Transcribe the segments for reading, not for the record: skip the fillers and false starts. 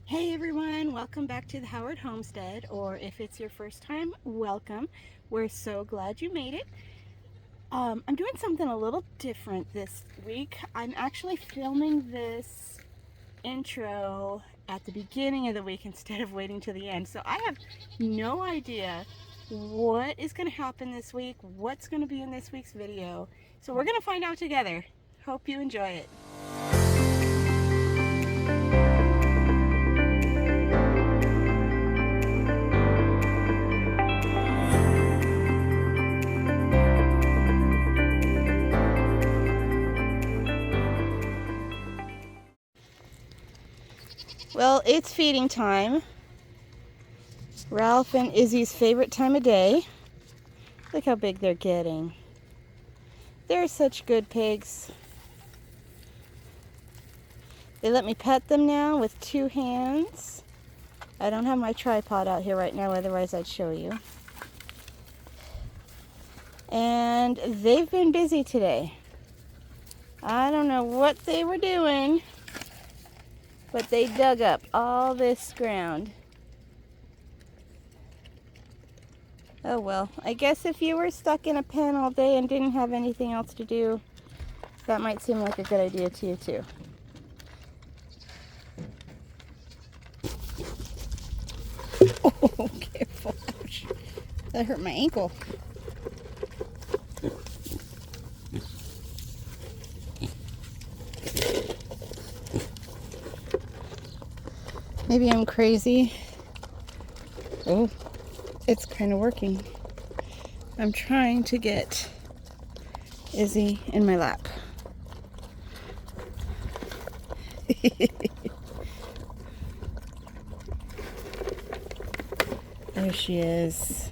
Hey everyone, welcome back to the Howard Homestead, or if it's your first time, welcome. We're so glad you made it. I'm doing something a little different this week. I'm actually filming this intro at the beginning of the week instead of waiting to the end. So I have no idea what is going to happen this week, what's going to be in this week's video. So we're going to find out together. Hope you enjoy it. Well, it's feeding time. Ralph and Izzy's favorite time of day. Look how big they're getting. They're such good pigs. They let me pet them now with 2 hands. I don't have my tripod out here right now, otherwise I'd show you. And they've been busy today. I don't know what they were doing, but they dug up all this ground. Oh well, I guess if you were stuck in a pen all day and didn't have anything else to do, that might seem like a good idea to you too. Oh, careful. Ouch. That hurt my ankle. Maybe I'm crazy. Oh, it's kind of working. I'm trying to get Izzy in my lap. There she is.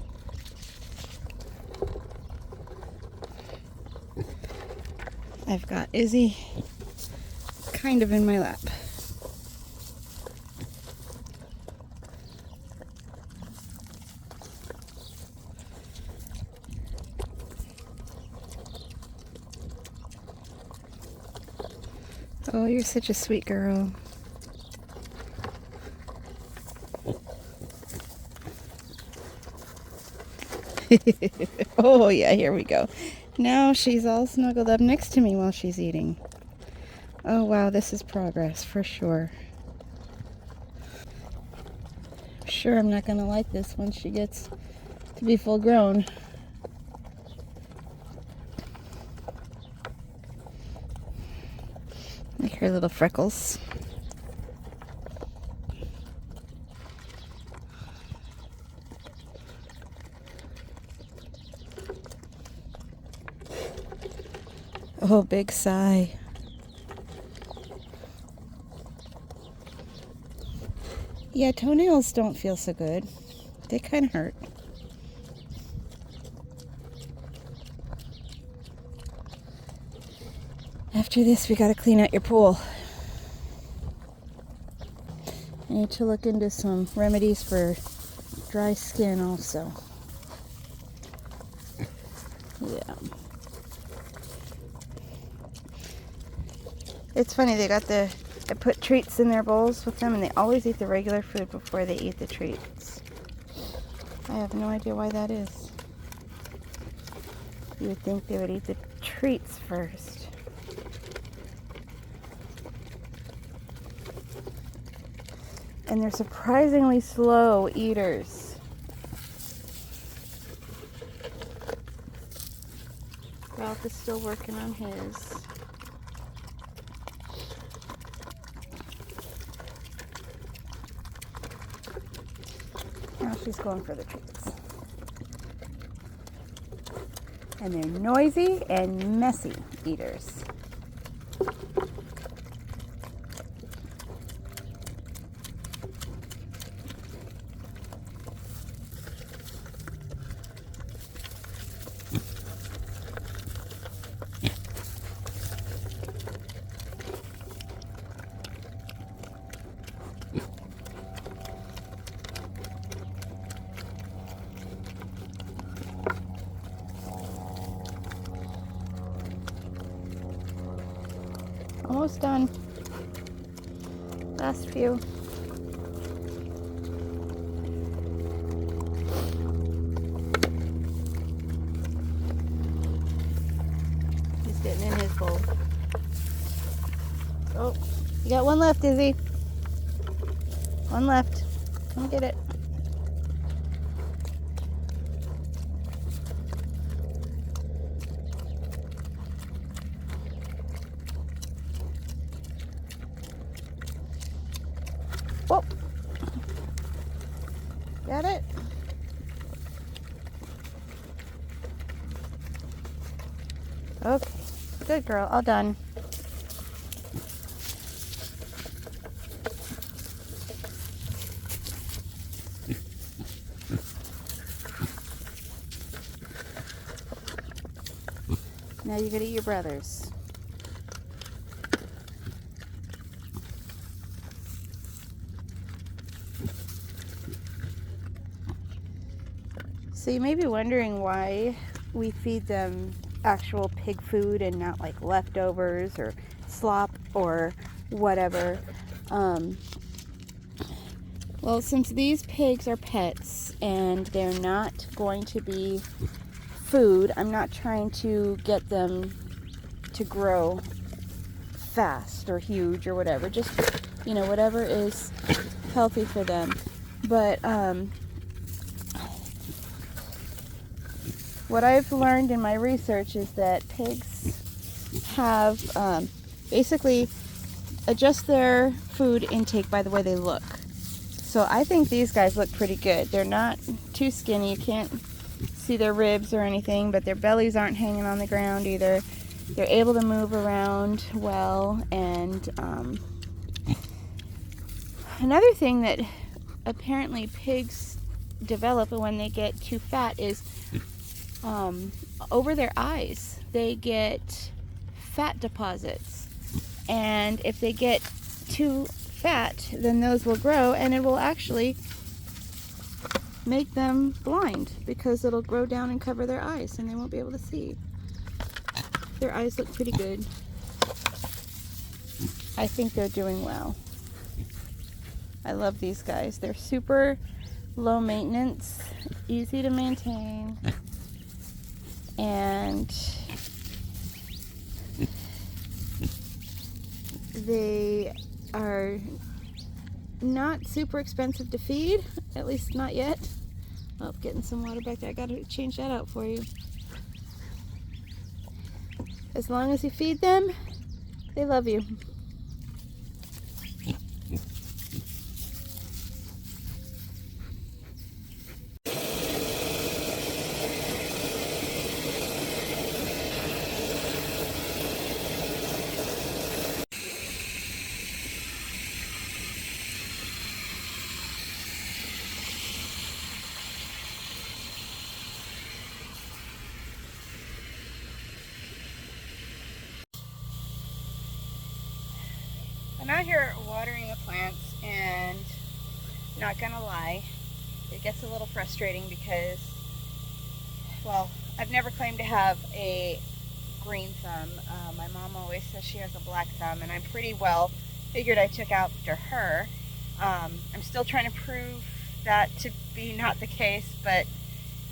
I've got Izzy kind of in my lap. Oh, you're such a sweet girl. Oh yeah, here we go. Now she's all snuggled up next to me while she's eating. Oh wow, this is progress for sure. I'm sure I'm not gonna like this once she gets to be full grown. Like her little freckles. Oh, big sigh. Yeah, toenails don't feel so good. They kind of hurt. After this, we gotta clean out your pool. I need to look into some remedies for dry skin also. Yeah. It's funny, I put treats in their bowls with them, and they always eat the regular food before they eat the treats. I have no idea why that is. You would think they would eat the treats first. And they're surprisingly slow eaters. Ralph is still working on his. Now she's going for the treats. And they're noisy and messy eaters. Almost done. Last few. You got one left, Izzy. One left. Come get it. Whoa. Got it? Okay. Good girl. All done. Now you gotta eat your brothers. So you may be wondering why we feed them actual pig food and not like leftovers or slop or whatever. Well, since these pigs are pets and they're not going to be food, I'm not trying to get them to grow fast or huge or whatever. Just, whatever is healthy for them. But what I've learned in my research is that pigs have basically adjust their food intake by the way they look. So I think these guys look pretty good. They're not too skinny. You can't see their ribs or anything, but their bellies aren't hanging on the ground either. They're able to move around well. And another thing that apparently pigs develop when they get too fat is over their eyes. They get fat deposits. And if they get too fat, then those will grow and it will actually make them blind because it'll grow down and cover their eyes and they won't be able to see. Their eyes look pretty good. I think they're doing well. I love these guys. They're super low maintenance, easy to maintain, and they are not super expensive to feed, at least not yet. Oh, getting some water back there. I gotta change that out for you. As long as you feed them, they love you. I'm out here watering the plants, and not gonna lie, it gets a little frustrating because, well, I've never claimed to have a green thumb. My mom always says she has a black thumb, and I pretty well figured I took after her. I'm still trying to prove that to be not the case, but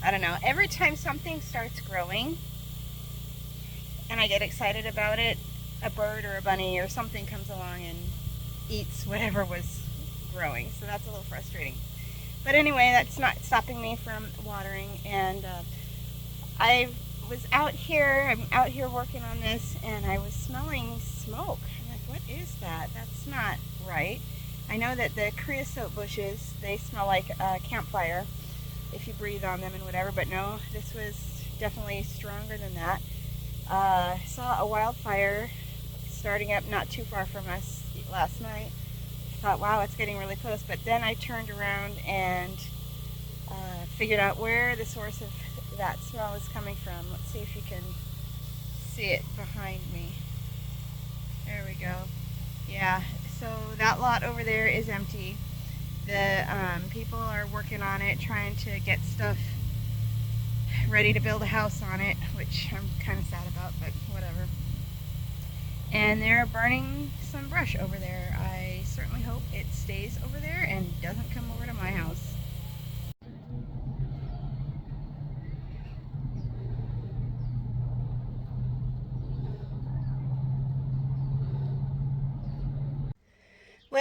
I don't know. Every time something starts growing and I get excited about it, a bird or a bunny or something comes along and eats whatever was growing. So that's a little frustrating. But anyway, that's not stopping me from watering. And I'm out here working on this, and I was smelling smoke. I'm like, what is that? That's not right. I know that the creosote bushes, they smell like a campfire if you breathe on them and whatever, but no, this was definitely stronger than that. I saw a wildfire starting up not too far from us last night. I thought, wow, it's getting really close. But then I turned around and figured out where the source of that smell is coming from. Let's see if you can see it behind me. There we go. Yeah, so that lot over there is empty. The people are working on it, trying to get stuff ready to build a house on it, which I'm kind of sad about, but whatever. And they're burning some brush over there. I certainly hope it stays over there and doesn't come over to my house.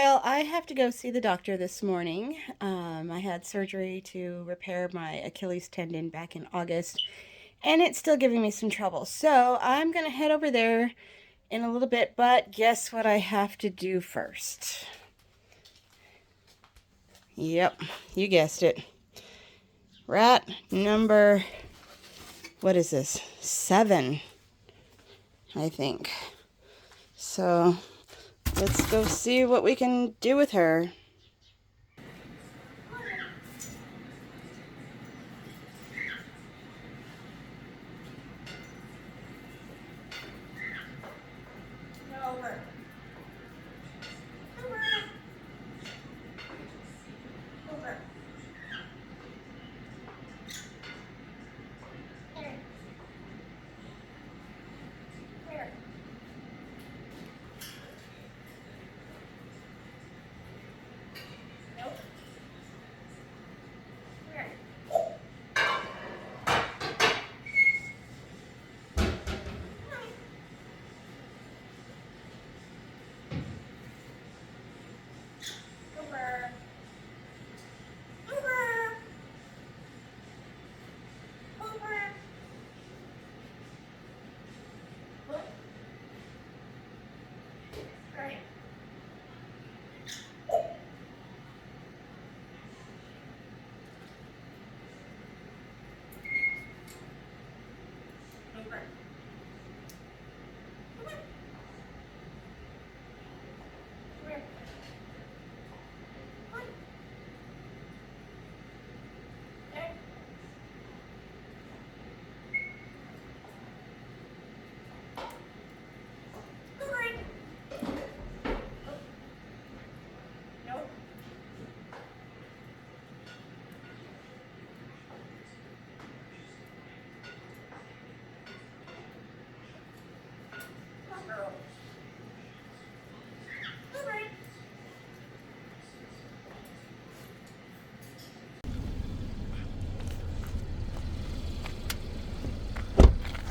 Well, I have to go see the doctor this morning. I had surgery to repair my Achilles tendon back in August, and it's still giving me some trouble. So I'm going to head over there in a little bit, but guess what I have to do first? Yep, you guessed it. Rat number, what is this? 7, I think. So let's go see what we can do with her.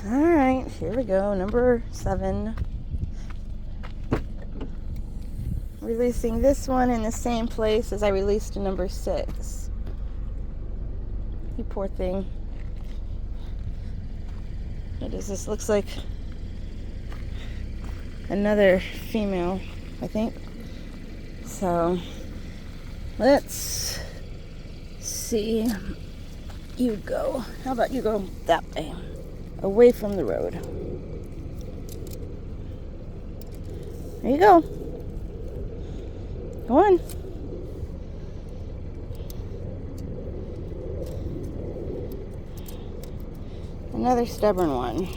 All right, here we go, number 7. Releasing this one in the same place as I released number 6. You poor thing. What is this? Looks like another female, I think. So let's see. You go. How about you go that way? Away from the road. There you go. Go on. Another stubborn one.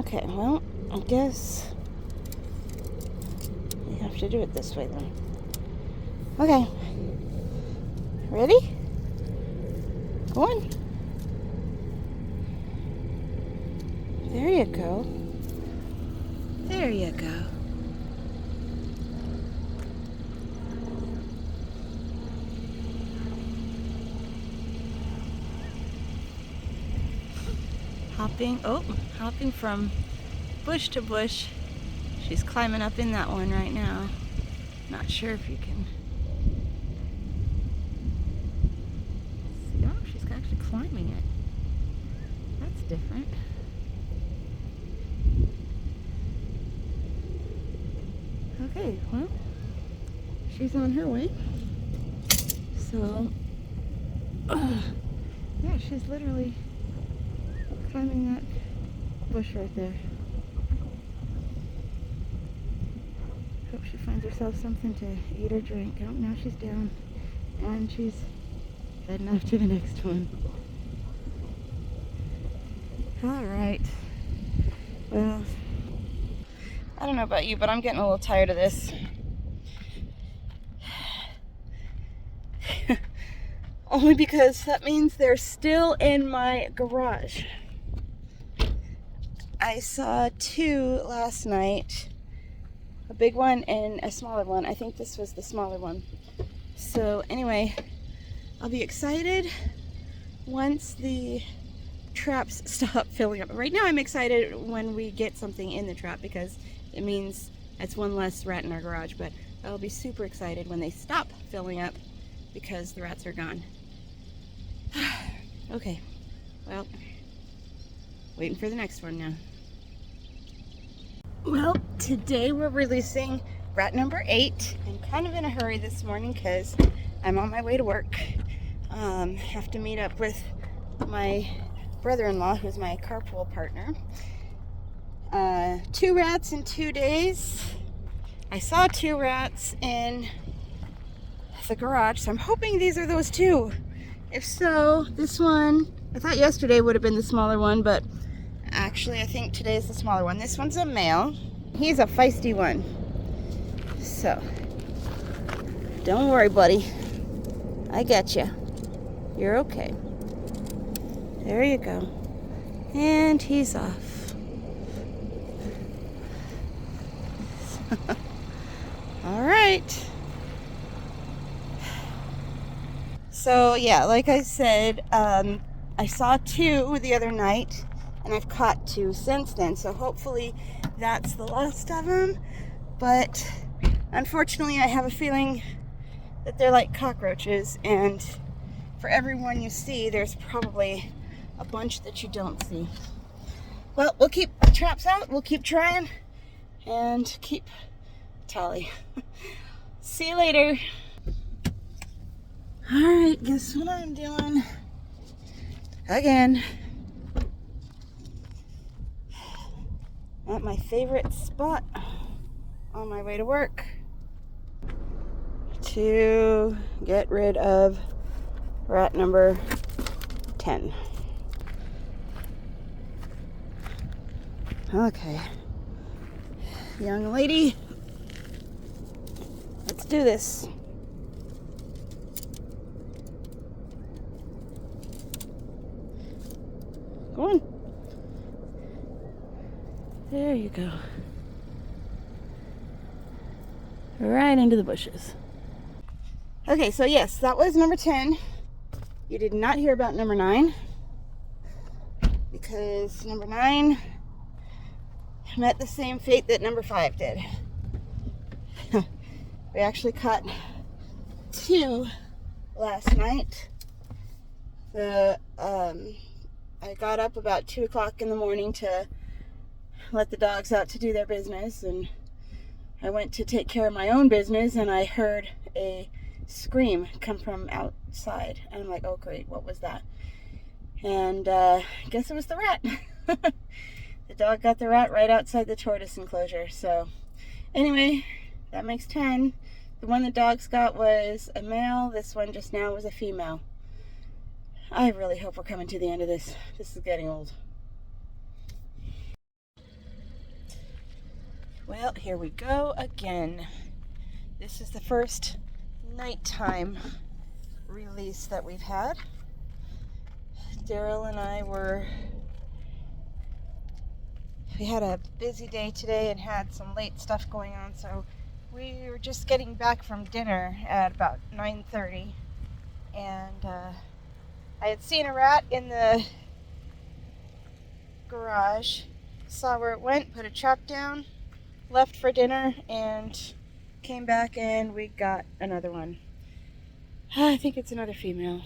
Okay, well, I guess we have to do it this way then. Okay. Ready? Go on. There you go. There you go. Hopping from bush to bush. She's climbing up in that one right now. Not sure if you can see. Oh, she's actually climbing it. That's different. Okay, well, she's on her way. So, yeah, she's literally climbing that bush right there. Hope she finds herself something to eat or drink. Oh, now she's down. And she's heading off to the next one. Alright. Well, I don't know about you, but I'm getting a little tired of this. Only because that means they're still in my garage. I saw 2 last night. A big one and a smaller one. I think this was the smaller one. So anyway, I'll be excited once the traps stop filling up. Right now I'm excited when we get something in the trap because it means that's one less rat in our garage. But I'll be super excited when they stop filling up because the rats are gone. Okay, well, waiting for the next one now. Well, today we're releasing rat number 8. I'm kind of in a hurry this morning because I'm on my way to work. Have to meet up with my brother-in-law, who's my carpool partner. 2 rats in 2 days. I saw 2 rats in the garage, so I'm hoping these are those 2. If so, this one, I thought yesterday would have been the smaller one, but actually I think today is the smaller one. This one's a male. He's a feisty one. So, don't worry, buddy. I get you. You're okay. There you go. And he's off. All right. So yeah, like I said, I saw 2 the other night, and I've caught 2 since then. So hopefully that's the last of them. But unfortunately, I have a feeling that they're like cockroaches, and for every one you see, there's probably a bunch that you don't see. Well, we'll keep the traps out, we'll keep trying, and keep tally. See you later. Alright, guess what I'm doing? Again. At my favorite spot on my way to work to get rid of rat number 10. Okay, young lady, let's do this. Go on. There you go. Right into the bushes. Okay, so yes, that was number 10. You did not hear about number 9 because number 9 met the same fate that number 5 did. We actually caught 2 last night. I got up about 2 o'clock in the morning to let the dogs out to do their business, and I went to take care of my own business, and I heard a scream come from outside, and I'm like, oh great, what was that? And I guess it was the rat. The dog got the rat right outside the tortoise enclosure. So anyway, that makes 10. The one the dogs got was a male. This one just now was a female. I really hope we're coming to the end of this. This is getting old. Well, here we go again. This is the first nighttime release that we've had. Daryl and I we had a busy day today and had some late stuff going on, so we were just getting back from dinner at about 9:30, and I had seen a rat in the garage, saw where it went, put a trap down, left for dinner, and came back and we got another one. I think it's another female.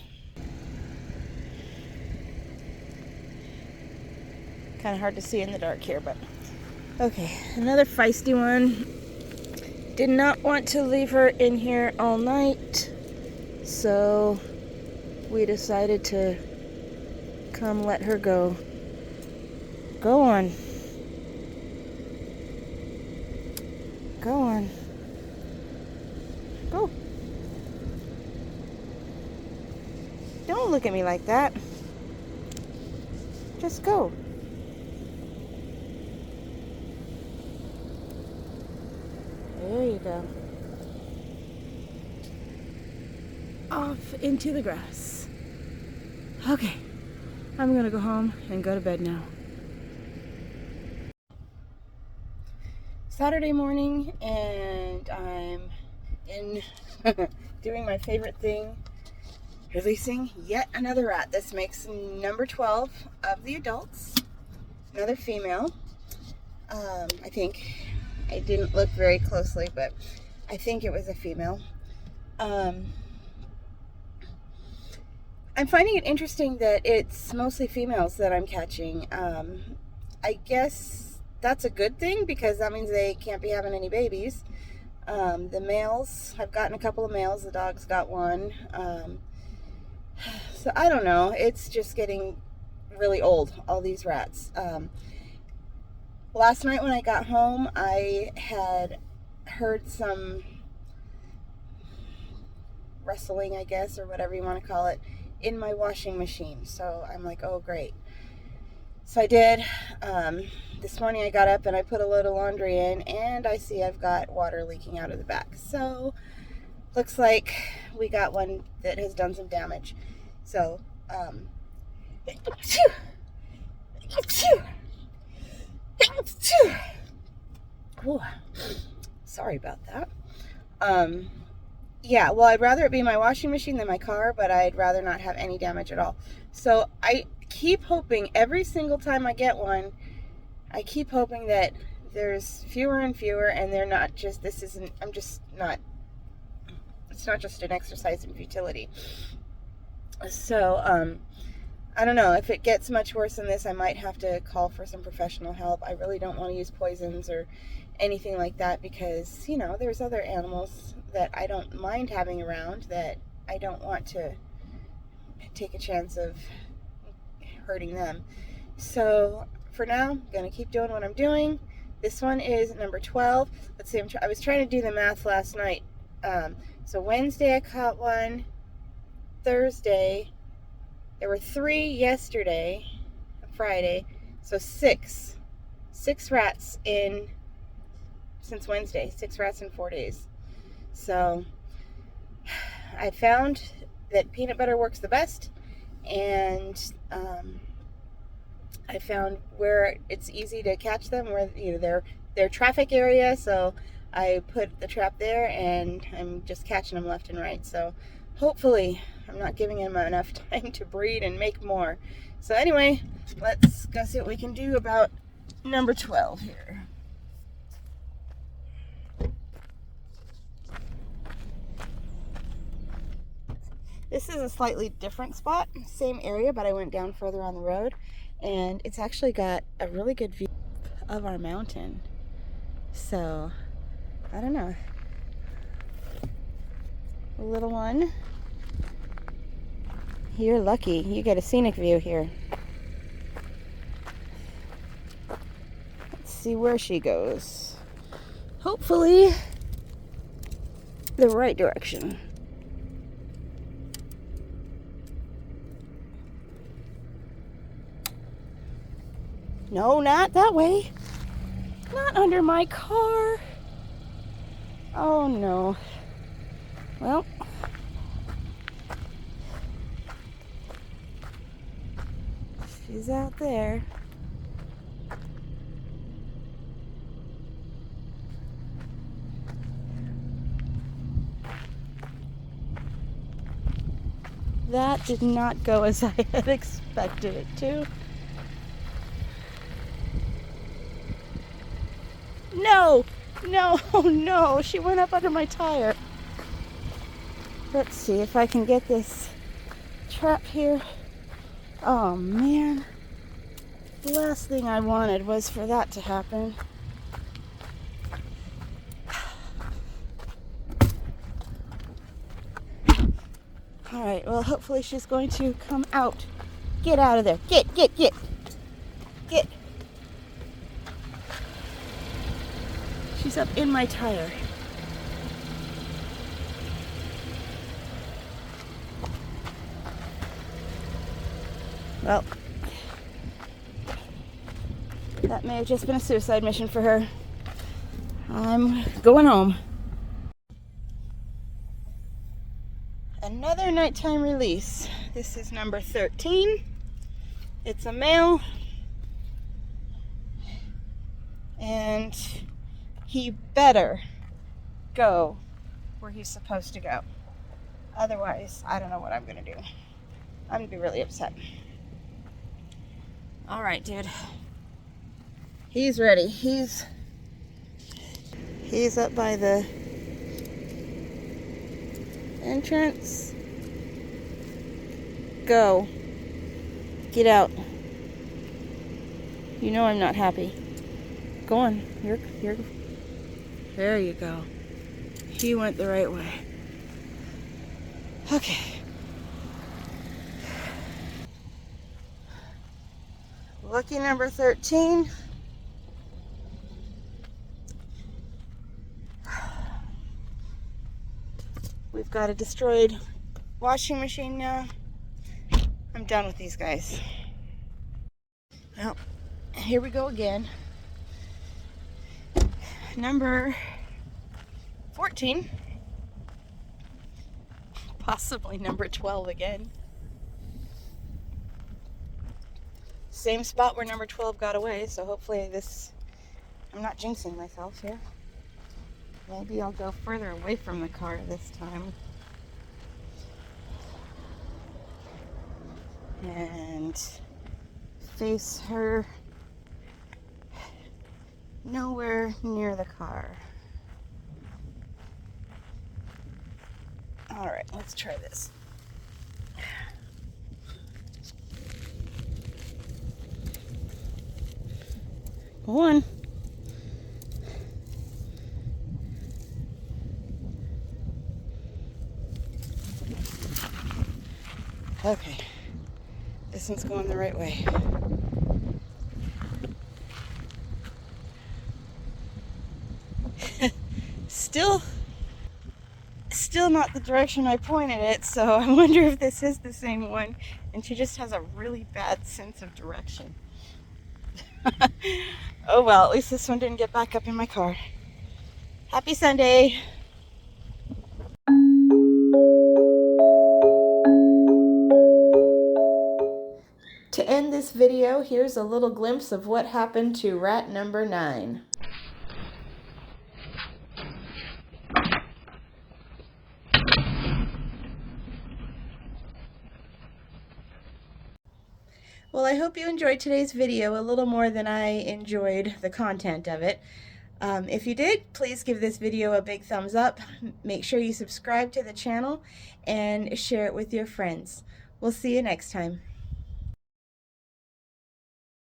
Kind of hard to see in the dark here, but okay, another feisty one. Did not want to leave her in here all night, so we decided to come let her go. Go on. Go on. Go. Don't look at me like that. Just go. There you go. Off into the grass. Okay, I'm gonna go home and go to bed now. Saturday morning, and I'm in doing my favorite thing, releasing yet another rat. This makes number 12 of the adults. Another female. I think I didn't look very closely, but I think it was a female. I'm finding it interesting that it's mostly females that I'm catching. I guess that's a good thing because that means they can't be having any babies. The males, I've gotten a couple of males. The dog's got one. So I don't know. It's just getting really old, all these rats. Last night when I got home, I had heard some rustling, I guess, or whatever you want to call it, in my washing machine. So I'm like, oh, great. So I did. This morning I got up and I put a load of laundry in, and I see I've got water leaking out of the back. So looks like we got one that has done some damage. So, Ooh, sorry about that. Yeah, well, I'd rather it be my washing machine than my car, but I'd rather not have any damage at all. So I keep hoping every single time I get one, I keep hoping that there's fewer and fewer, and they're not just, it's not just an exercise in futility. So, I don't know, if it gets much worse than this, I might have to call for some professional help. I really don't want to use poisons or anything like that because, you know, there's other animals that I don't mind having around that I don't want to take a chance of hurting them. So for now, I'm going to keep doing what I'm doing. This one is number 12. Let's see, I was trying to do the math last night. So Wednesday I caught one, Thursday, there were 3 yesterday, Friday, so 6 rats since Wednesday, 6 rats in 4 days. So I found that peanut butter works the best, and I found where it's easy to catch them, where, you know, their traffic area, so I put the trap there, and I'm just catching them left and right. So hopefully I'm not giving them enough time to breed and make more. So anyway, let's go see what we can do about number 12 here. This is a slightly different spot, same area, but I went down further on the road, and it's actually got a really good view of our mountain. So, I don't know. A little one. You're lucky. You get a scenic view here. Let's see where she goes. Hopefully, the right direction. No, not that way. Not under my car. Oh no. Well, she's out there. That did not go as I had expected it to. No, no, no, she went up under my tire. Let's see if I can get this trap here. Oh man, the last thing I wanted was for that to happen. All right, well, hopefully she's going to come out. Get out of there. Get. She's up in my tire. Well, that may have just been a suicide mission for her. I'm going home. Another nighttime release. This is number 13. It's a male. And he better go where he's supposed to go. Otherwise, I don't know what I'm going to do. I'm going to be really upset. All right, dude. He's ready. He's up by the Entrance. Go. Get out. You know I'm not happy. Go on. You're. There you go. He went the right way. Okay. Lucky number 13. We've got a destroyed washing machine now. I'm done with these guys. Well, here we go again. Number 14. Possibly number 12 again. Same spot where number 12 got away, so hopefully I'm not jinxing myself here. Maybe I'll go further away from the car this time. And face her nowhere near the car. All right, let's try this. Go on. Okay, this one's going the right way. Still not the direction I pointed it, so I wonder if this is the same one and she just has a really bad sense of direction. Oh well, at least this one didn't get back up in my car. Happy Sunday! To end this video, here's a little glimpse of what happened to rat number 9. Well, I hope you enjoyed today's video a little more than I enjoyed the content of it. If you did, please give this video a big thumbs up. Make sure you subscribe to the channel and share it with your friends. We'll see you next time.